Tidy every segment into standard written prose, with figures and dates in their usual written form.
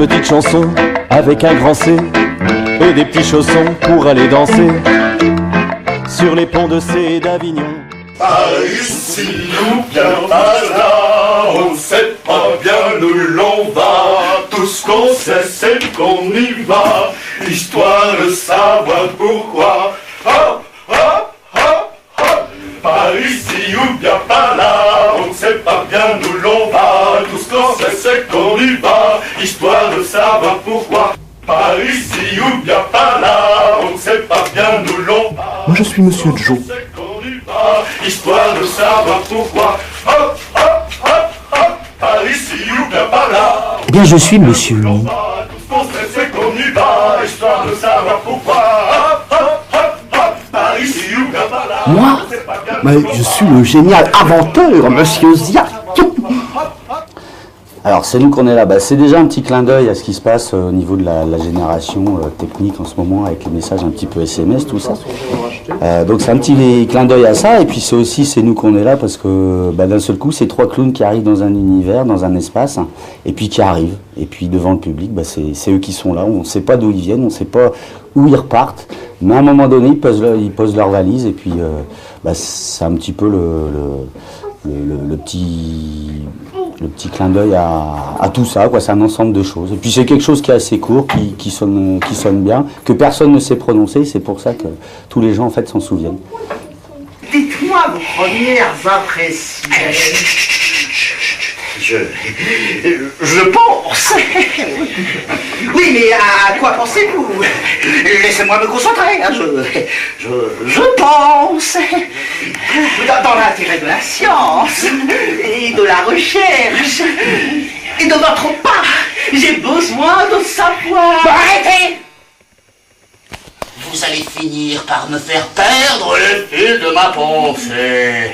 petite chanson avec un grand C et des petits chaussons pour aller danser sur les ponts de C d'Avignon. Par ici ou bien par là, on sait pas bien où l'on va. Tout ce qu'on sait c'est qu'on y va, histoire de savoir pourquoi. Hop, hop, hop, hop. Par ici ou bien par là, on ne sait pas bien où l'on va. Tout ce qu'on sait c'est qu'on y va, histoire de savoir pourquoi. Par ici ou bien par là, on ne sait pas bien où l'on va. Moi je suis Monsieur Joe. Histoire de savoir pourquoi. Hop, hop, hop, hop. Par ici ou bien par là. Eh bien, je suis Monsieur Mi. Tout ce qu'on sait c'est qu'on y va, histoire de savoir pourquoi. Hop, hop, hop, hop. Par ici ou bien par là. Moi, je suis le génial inventeur, Monsieur Ziak. Alors, c'est nous qu'on est là. C'est déjà un petit clin d'œil à ce qui se passe au niveau de la génération technique en ce moment, avec les messages un petit peu SMS, tout ça. Donc, c'est un petit clin d'œil à ça. Et puis, c'est nous qu'on est là parce que d'un seul coup, c'est 3 clowns qui arrivent dans un univers, dans un espace, et puis qui arrivent. Et puis, devant le public, c'est eux qui sont là. On ne sait pas d'où ils viennent, on ne sait pas où ils repartent. Mais à un moment donné, ils posent leur valise. Et puis, c'est un petit peu le petit clin d'œil à tout ça, quoi. C'est un ensemble de choses. Et puis c'est quelque chose qui est assez court, qui sonne bien, que personne ne sait prononcer. C'est pour ça que tous les gens en fait s'en souviennent. Dites-moi vos premières impressions. Je pense. Oui, mais à quoi pensez-vous? Laissez-moi me concentrer. Je pense. Dans l'intérêt de la science et de la recherche et de votre part, j'ai besoin de savoir. Arrêtez! Vous allez finir par me faire perdre le fil de ma pensée.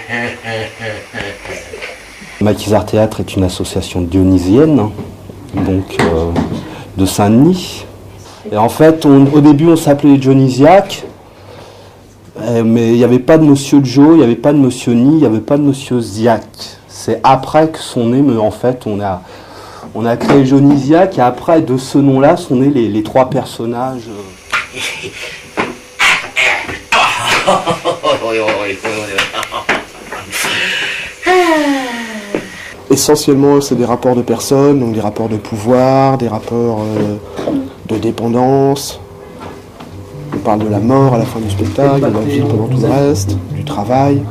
Maquisard Théâtre est une association dionysienne, donc de Saint-Denis. Et en fait, au début, on s'appelait les Dionysiaques, mais il n'y avait pas de Monsieur Joe, il n'y avait pas de Monsieur Ni, il n'y avait pas de Monsieur Ziak. C'est après que sont nés, mais en fait, on a créé Dionysiaques, et après, de ce nom-là, sont nés les 3 personnages. Essentiellement, c'est des rapports de personnes, donc des rapports de pouvoir, des rapports de dépendance. On parle de la mort à la fin du spectacle, de la vie pendant tout le reste, du travail.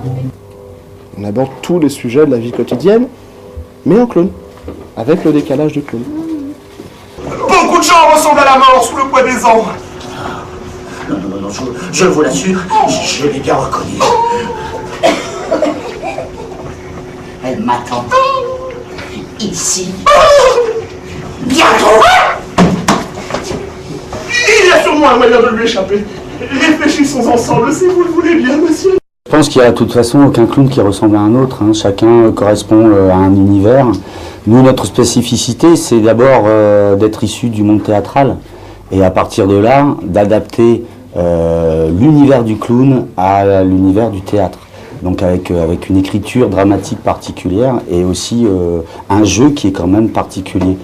On aborde tous les sujets de la vie quotidienne, mais en clown, avec le décalage de clown. Beaucoup de gens ressemblent à la mort sous le poids des ans. Non, je vous l'assure, je l'ai bien reconnu. Elle m'attend. Ici. Bientôt. Il y a sûrement un moyen de lui échapper. Réfléchissons ensemble si vous le voulez bien, monsieur. Je pense qu'il n'y a de toute façon aucun clown qui ressemble à un autre. Chacun correspond à un univers. Nous, notre spécificité, c'est d'abord d'être issu du monde théâtral. Et à partir de là, d'adapter l'univers du clown à l'univers du théâtre. Donc avec une écriture dramatique particulière et aussi un jeu qui est quand même particulier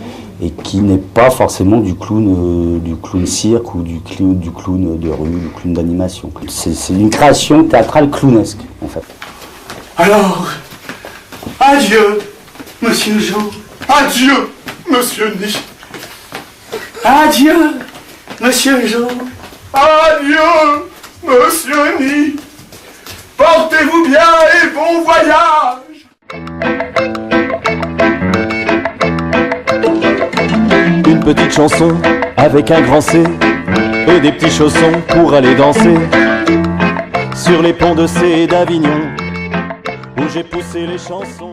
et qui n'est pas forcément du clown cirque ou du clown de rue, du clown d'animation. C'est une création théâtrale clownesque en fait. Alors, adieu, Monsieur Joe. Adieu, Monsieur Ni. Adieu, Monsieur Joe. Adieu, Monsieur Ni. Portez-vous bien et bon voyage. Une petite chanson avec un grand C et des petits chaussons pour aller danser sur les ponts de C d'Avignon où j'ai poussé les chansons.